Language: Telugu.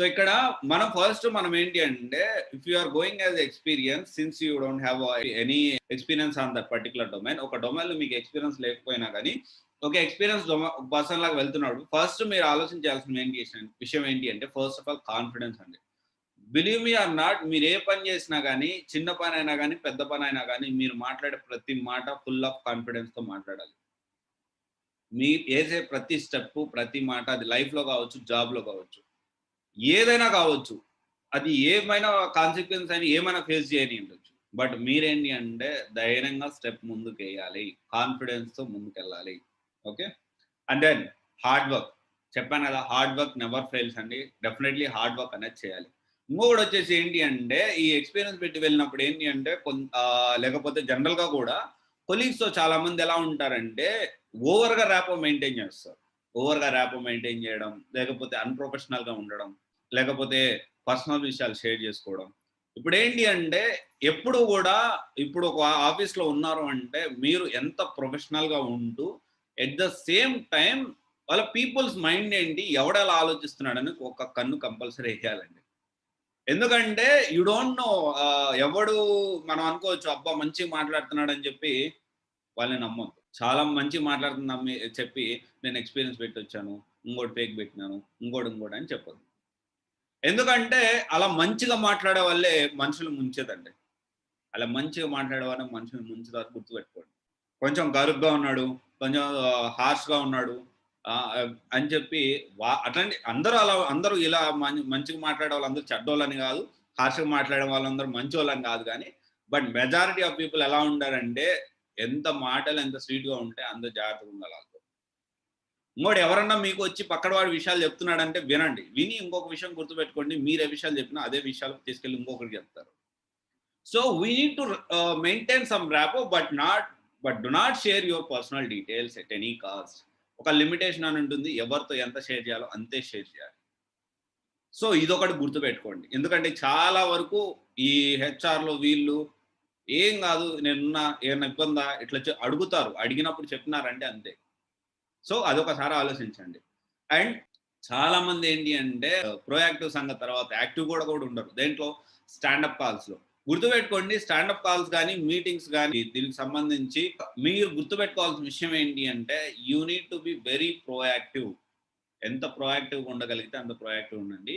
సో ఇక్కడ మనం ఫస్ట్ మనం ఏంటి అంటే if you are going as experience since you don't have any experience on that particular domain, ఒక డొమైన్ లో మీకు ఎక్స్పీరియన్స్ లేకపోయినా కానీ ఒక ఎక్స్పీరియన్స్ పర్సన్ లాగా వెళ్తున్నాడు, ఫస్ట్ మీరు ఆలోచించాల్సిన విషయం ఏంటి అంటే ఫస్ట్ ఆఫ్ ఆల్ కాన్ఫిడెన్స్ అండి. బిలీవ్ మీ ఆర్ నాట్, మీరు ఏ పని చేసినా కానీ చిన్న పని అయినా కానీ పెద్ద పని అయినా కానీ మీరు మాట్లాడే ప్రతి మాట ఫుల్ ఆఫ్ కాన్ఫిడెన్స్ తో మాట్లాడాలి. మీరు వేసే ప్రతి స్టెప్ ప్రతి మాట అది లైఫ్ లో కావచ్చు, జాబ్ లో కావచ్చు, ఏదైనా కావచ్చు, అది ఏమైనా కాన్సిక్వెన్స్ అయినా ఏమైనా ఫేస్ చేయని ఉండొచ్చు. బట్ మీరేంటి అంటే ధైర్యంగా స్టెప్ ముందుకేయాలి, కాన్ఫిడెన్స్‌తో ముందుకెళ్ళాలి. Okay. And then hard work. చెప్పాను కదా! హార్డ్ వర్క్ నెవర్ ఫెయిల్స్ అండి. డెఫినైట్‌లీ హార్డ్ వర్క్ అనేది చేయాలి. ఇంకొకటొచ్చేసి ఏంటి అంటే ఈ ఎక్స్‌పీరియన్స్ పెట్టి వెళ్ళినప్పుడు ఏంటి అంటే లేకపోతే జనరల్‌గా కూడా కొలీగ్స్‌తో చాలామంది ఎలా ఉంటారంటే ఓవర్‌గా ర్యాపో మెయింటైన్ చేస్తారు. ఓవర్‌గా ర్యాపో మెయింటైన్ చేయడం, లేకపోతే అన్‌ప్రొఫెషనల్‌గా ఉండడం, లేకపోతే పర్సనల్ విషయాలు షేర్ చేసుకోవడం. ఇప్పుడేంటి అంటే ఎప్పుడు గూడా ఇప్పుడు ఒక ఆఫీస్‌లో ఉన్నారు అంటే మీరు ఎంత ప్రొఫెషనల్‌గా ఉంటూ ఎట్ ద సేమ్ టైమ్ వాళ్ళ పీపుల్స్ మైండ్ ఏంటి, ఎవడెలా ఆలోచిస్తున్నాడని ఒక కన్ను కంపల్సరీ ఎయ్యాలండి. ఎందుకంటే యూ డోంట్ నో ఎవడు మనం అనుకోవచ్చు అబ్బా! మంచిగా మాట్లాడుతున్నాడని చెప్పి వాళ్ళని నమ్మొద్దు. చాలా మంచిగా మాట్లాడుతుంది నమ్మి చెప్పి నేను ఎక్స్‌పీరియన్స్ పెట్టొచ్చాను, ఇంకోటి ఫేక్ పెట్టినాను, ఇంకోటి అని చెప్పొద్దు. ఎందుకంటే అలా మంచిగా మాట్లాడే వాళ్ళే మనుషులు ముంచేదండి. అలా మంచిగా మాట్లాడేవాళ్ళే మనుషులు ముంచుతారు, గుర్తుపెట్టుకోండి. కొంచెం గరుగ్గా ఉన్నాడు, కొంచెం హార్ష్‌గా ఉన్నాడు అని చెప్పి అట్లాంటి అందరూ ఇలా మంచిగా మాట్లాడే వాళ్ళందరూ చెడ్డోళ్ళని గాదు. హార్ష్‌గా మాట్లాడే వాళ్ళందరూ మంచోళ్ళని గాదు గానీ, బట్ మెజారిటీ ఆఫ్ పీపుల్ ఎలా ఉంటారంటే ఎంత మాటలు ఎంత స్వీట్‌గా ఉంటే అంత జాగ్రత్తగా ఉండాలి ఆళ్ళతో. ఇంకోటి ఎవరన్నా మీకు వచ్చి పక్కన వాడి విషయాలు చెప్తున్నాడంటే వినండి. విని ఇంకొక విషయం గుర్తుపెట్టుకోండి. మీరు ఏ విషయాలు చెప్పినా అదే విషయాలు తీసుకెళ్ళి ఇంకొకరికి చెప్తారు. So we need to maintain some rapport but do not share your personal details at any cost. ఒక లిమిటేషన్ అని ఉంటుంది. ఎవరితో ఎంత షేర్ చేయాలో అంతే షేర్ చేయాలి. సో ఇదొకటి గుర్తుపెట్టుకోండి. ఎందుకంటే చాలా వరకు ఈ హెచ్ఆర్‌లో వీళ్ళు ఏం కాదు నేనున్నా ఏమన్నా ఇబ్బందా ఇట్లా అడుగుతారు. అడిగినప్పుడు చెప్పినారంటే అంతే. సో అదొకసారి ఆలోచించండి. అండ్ చాలామంది ఏంటి అంటే ప్రొయాక్టివ్ సంగతి తర్వాత యాక్టివ్ కూడా ఉండరు. దేంట్లో స్టాండప్ కాల్స్‌లో. గుర్తుపెట్టుకోండి స్టాండప్ కాల్స్ గాని, మీటింగ్స్ గాని దీనికి సంబంధించి మీరు గుర్తుపెట్టుకోవాల్సిన విషయం ఏంటి అంటే you need to be very proactive. ఎంత ప్రొయాక్టివ్‌గా ఉండగలిగితే అంత ప్రొయాక్టివ్‌గా ఉండండి.